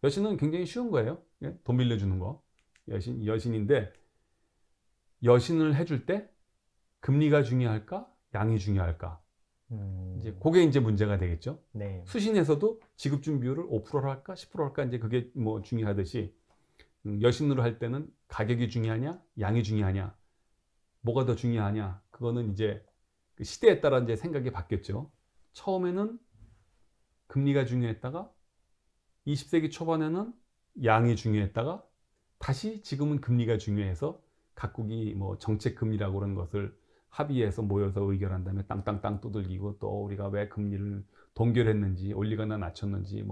여신은 굉장히 쉬운 거예요. 예? 돈 빌려주는 거. 여신인데 여신을 해줄 때 금리가 중요할까? 양이 중요할까? 그게 이제 문제가 되겠죠. 네. 수신에서도 지급준 비율을 5%로 할까? 10%로 할까? 이제 그게 뭐 중요하듯이 여신으로 할 때는 가격이 중요하냐? 양이 중요하냐? 뭐가 더 중요하냐? 그거는 이제 그 시대에 따라 이제 생각이 바뀌었죠. 처음에는 금리가 중요했다가 20세기 초반에는 양이 중요했다가 다시 지금은 금리가 중요해서 각국이 뭐 정책 금리라고 그런 것을 합의해서 모여서 의결한 다음에 땅땅땅 두들기고 또 우리가 왜 금리를 동결했는지 올리거나 낮췄는지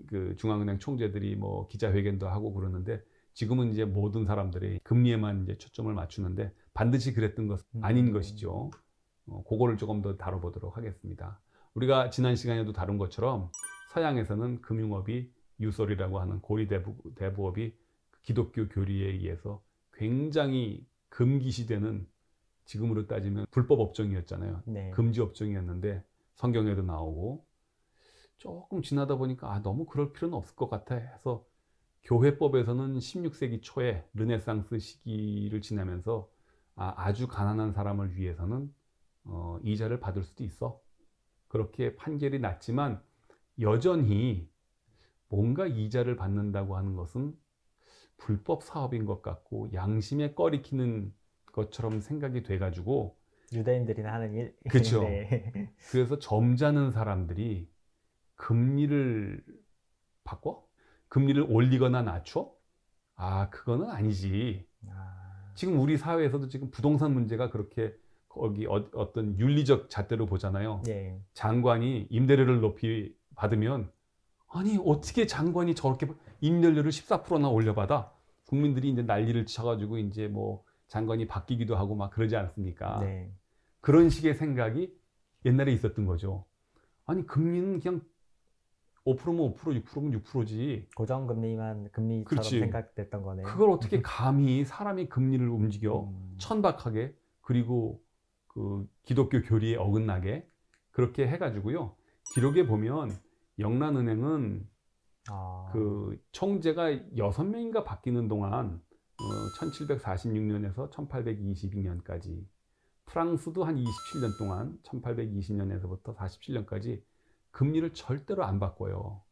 그 중앙은행 총재들이 뭐 기자회견도 하고 그러는데 지금은 이제 모든 사람들이 금리에만 이제 초점을 맞추는데 반드시 그랬던 것은 아닌 것이죠. 그거를 조금 더 다뤄보도록 하겠습니다. 우리가 지난 시간에도 다룬 것처럼 서양에서는 금융업이 유솔이라고 하는 고리대부업이 기독교 교리에 의해서 굉장히 금기시되는 지금으로 따지면 불법 업종이었잖아요. 네. 금지 업종이었는데 성경에도 나오고 조금 지나다 보니까 너무 그럴 필요는 없을 것 같아 해서 교회법에서는 16세기 초에 르네상스 시기를 지나면서 아주 가난한 사람을 위해서는 이자를 받을 수도 있어. 그렇게 판결이 났지만 여전히 뭔가 이자를 받는다고 하는 것은 불법 사업인 것 같고 양심에 꺼리키는 것처럼 생각이 돼가지고 유대인들이나 하는 일. 그렇죠. 네. 그래서 점잖은 사람들이 금리를 바꿔? 금리를 올리거나 낮춰? 그거는 아니지. 지금 우리 사회에서도 지금 부동산 문제가 그렇게 거기 어떤 윤리적 잣대로 보잖아요. 네. 장관이 임대료를 높이 받으면 아니 어떻게 장관이 저렇게 임대료를 14%나 올려받아? 국민들이 이제 난리를 쳐가지고 이제 뭐 장관이 바뀌기도 하고 막 그러지 않습니까? 네. 그런 식의 생각이 옛날에 있었던 거죠. 아니 금리는 그냥 5%면 5%, 6%면 6%지. 고정금리만 금리처럼 그렇지. 생각됐던 거네요. 그걸 어떻게 감히 사람이 금리를 움직여 천박하게 그리고 그 기독교 교리에 어긋나게 그렇게 해가지고요. 기록에 보면 영란은행은 그 총재가 6명인가 바뀌는 동안 1746년에서 1822년까지 프랑스도 한 27년 동안 1820년에서부터 47년까지 금리를 절대로 안 바꿔요.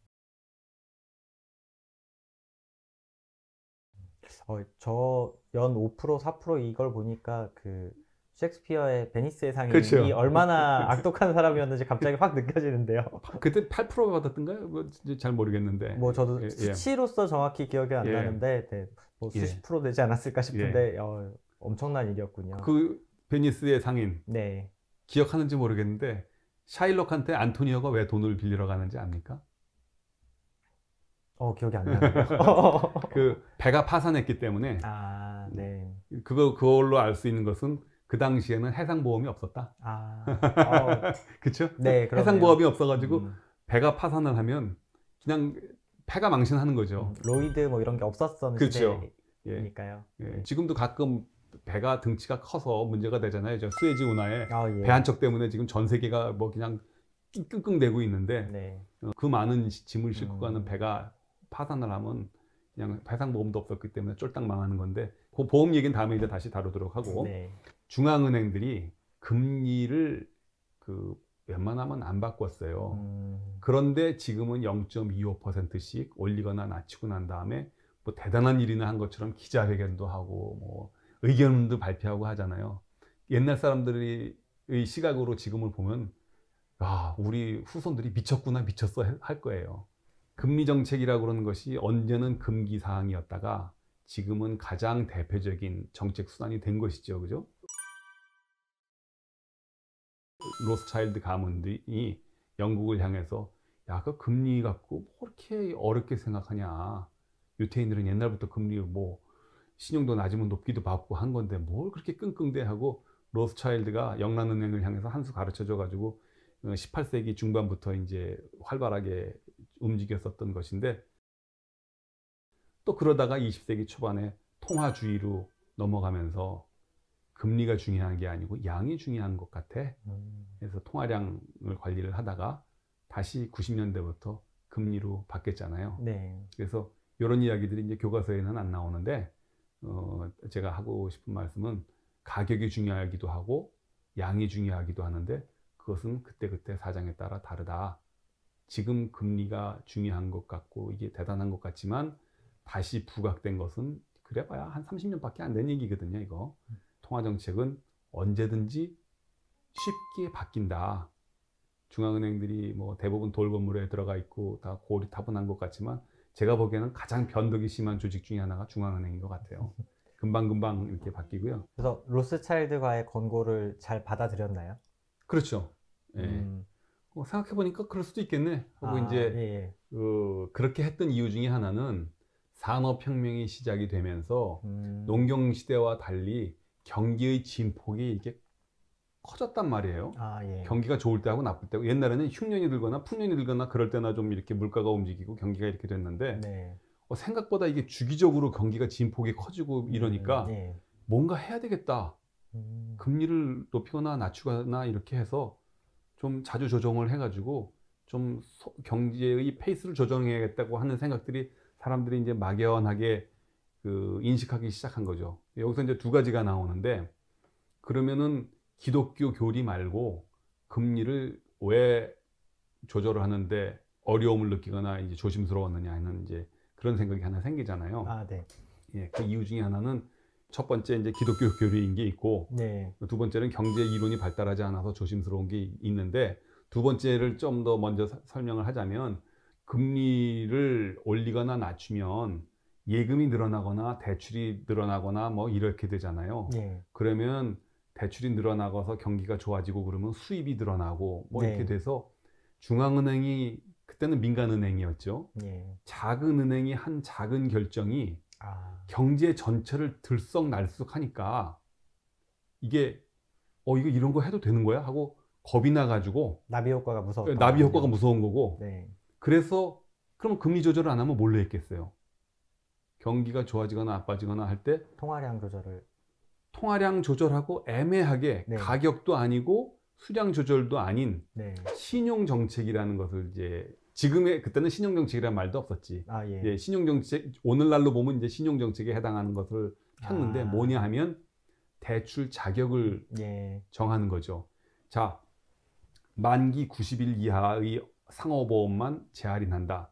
저 연 5%, 4% 이걸 보니까 그 셰익스피어의 베니스의 상인이 그렇죠. 얼마나 악독한 사람이었는지 갑자기 확 느껴지는데요. 그때 8% 받았던가요? 뭐 잘 모르겠는데. 뭐 저도 예. 수치로서 정확히 기억이 안 예. 나는데 네, 뭐 수십 프로 되지 않았을까 싶은데 엄청난 일이었군요. 그 베니스의 상인 네. 기억하는지 모르겠는데 샤일록한테 안토니오가 왜 돈을 빌리러 가는지 압니까? 기억이 안 나네요. 그 배가 파산했기 때문에 네. 그걸로 알 수 있는 것은 그 당시에는 해상보험이 없었다. 그렇죠? 네, 해상보험이 없어가지고 배가 파산을 하면 그냥 폐가 망신하는 거죠. 로이드 뭐 이런 게 없었던 그렇죠. 시대니까요. 예. 지금도 가끔 배가 등치가 커서 문제가 되잖아요. 저 수에즈 운하에 예. 배 한 척 때문에 지금 전 세계가 뭐 그냥 끙끙대고 있는데 네. 그 많은 짐을 싣고 가는 배가 파산을 하면 그냥 해상보험도 없었기 때문에 쫄딱 망하는 건데 그 보험 얘기는 다음에 이제 다시 다루도록 하고 네. 중앙은행들이 금리를 웬만하면 안 바꿨어요. 그런데 지금은 0.25%씩 올리거나 낮추고 난 다음에 뭐 대단한 일이나 한 것처럼 기자회견도 하고 뭐 의견도 발표하고 하잖아요. 옛날 사람들의 시각으로 지금을 보면 우리 후손들이 미쳤구나 미쳤어 할 거예요. 금리 정책이라고 그러는 것이 언제는 금기 사항이었다가 지금은 가장 대표적인 정책 수단이 된 것이죠. 그죠? 로스차일드 가문이 영국을 향해서 그 금리 갖고 뭐 이렇게 어렵게 생각하냐. 유태인들은 옛날부터 금리 뭐 신용도 낮으면 높기도 받고 한 건데 뭘 그렇게 끙끙대 하고 로스차일드가 영란은행을 향해서 한 수 가르쳐 줘 가지고 18세기 중반부터 이제 활발하게 움직였었던 것인데 또 그러다가 20세기 초반에 통화주의로 넘어가면서 금리가 중요한 게 아니고 양이 중요한 것 같아. 그래서 통화량을 관리를 하다가 다시 90년대부터 금리로 바뀌었잖아요. 네. 그래서 이런 이야기들이 이제 교과서에는 안 나오는데 제가 하고 싶은 말씀은 가격이 중요하기도 하고 양이 중요하기도 하는데 그것은 그때그때 사정에 따라 다르다. 지금 금리가 중요한 것 같고 이게 대단한 것 같지만 다시 부각된 것은 그래봐야 한 30년밖에 안 된 얘기거든요. 이거 통화정책은 언제든지 쉽게 바뀐다. 중앙은행들이 뭐 대부분 돌건물에 들어가 있고 다 고리타분한 것 같지만 제가 보기에는 가장 변덕이 심한 조직 중에 하나가 중앙은행인 것 같아요. 금방금방 이렇게 바뀌고요. 그래서 로스차일드과의 권고를 잘 받아들였나요? 그렇죠. 예. 생각해보니까 그럴 수도 있겠네 하고 이제 예. 그렇게 했던 이유 중에 하나는 산업혁명이 시작이 되면서 농경시대와 달리 경기의 진폭이 이게 커졌단 말이에요. 예. 경기가 좋을 때하고 나쁠 때하고 옛날에는 흉년이 들거나 풍년이 들거나 그럴 때나 좀 이렇게 물가가 움직이고 경기가 이렇게 됐는데 네. 생각보다 이게 주기적으로 경기가 진폭이 커지고 이러니까 예. 뭔가 해야 되겠다. 금리를 높이거나 낮추거나 이렇게 해서 좀 자주 조정을 해가지고 좀 경제의 페이스를 조정해야겠다고 하는 생각들이 사람들이 이제 막연하게 인식하기 시작한 거죠. 여기서 이제 두 가지가 나오는데 그러면은 기독교 교리 말고 금리를 왜 조절을 하는데 어려움을 느끼거나 이제 조심스러웠느냐 하는 이제 그런 생각이 하나 생기잖아요. 네. 예, 그 이유 중에 하나는 첫 번째 이제 기독교 교리인 게 있고 네. 두 번째는 경제 이론이 발달하지 않아서 조심스러운 게 있는데 두 번째를 좀 더 먼저 설명을 하자면 금리를 올리거나 낮추면 예금이 늘어나거나 대출이 늘어나거나 뭐 이렇게 되잖아요. 네. 그러면 대출이 늘어나고서 경기가 좋아지고 그러면 수입이 늘어나고 뭐 이렇게 네. 돼서 중앙은행이 그때는 민간은행이었죠. 예. 작은 은행이 한 작은 결정이 경제 전체를 들썩날썩하니까 이게 이거 이런 거 해도 되는 거야? 하고 겁이 나가지고 나비 효과가 무서웠다. 나비 효과가 무서운 거고 네. 그래서 그럼 금리 조절을 안 하면 뭘로 했겠어요? 경기가 좋아지거나 나빠지거나 할 때 통화량 조절을 통화량 조절하고 애매하게 네. 가격도 아니고 수량 조절도 아닌 네. 신용 정책이라는 것을 이제 그때는 신용 정책이라는 말도 없었지. 예. 예, 신용 정책 오늘날로 보면 이제 신용 정책에 해당하는 것을 폈는데 뭐냐 하면 대출 자격을 예. 정하는 거죠. 자, 만기 90일 이하의 상호보험만 재할인한다.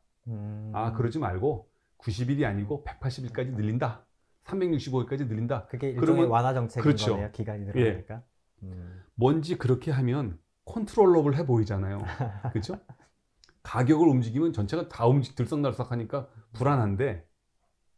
그러지 말고 90일이 아니고 180일까지 늘린다. 365일까지 늘린다. 그게 일종의 그러면 완화 정책인 그렇죠. 거네요. 기간이 늘어나니까. 뭔지 그렇게 하면 컨트롤러블 해 보이잖아요. 그렇죠? 가격을 움직이면 전체가 다 들썩날썩하니까 불안한데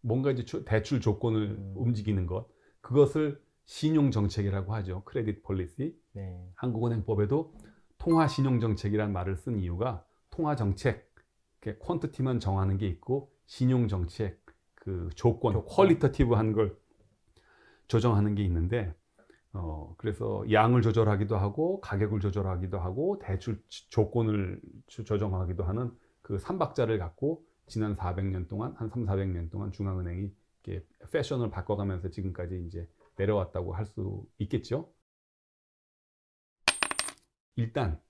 뭔가 이제 대출 조건을 움직이는 것 그것을 신용 정책이라고 하죠. 크레딧 폴리시. 네. 한국은행법에도 통화 신용 정책이란 말을 쓴 이유가 통화 정책 퀀티티만 정하는 게 있고 신용 정책 그 조건 퀄리터티브한 걸 조정하는 게 있는데 그래서 양을 조절하기도 하고 가격을 조절하기도 하고 대출 조건을 조정하기도 하는 그 삼박자를 갖고 지난 400년 동안 한 400년 동안 중앙은행이 이렇게 패션을 바꿔가면서 지금까지 이제 내려왔다고 할 수 있겠죠. 일단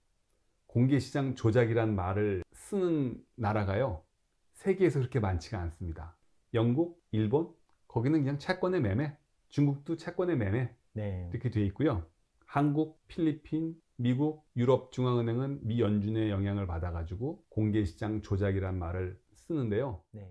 공개시장 조작이란 말을 쓰는 나라가요. 세계에서 그렇게 많지가 않습니다. 영국, 일본 거기는 그냥 채권의 매매, 중국도 채권의 매매 네. 이렇게 되어 있고요. 한국, 필리핀, 미국, 유럽 중앙은행은 미 연준의 영향을 받아가지고 공개시장 조작이란 말을 쓰는데요. 네.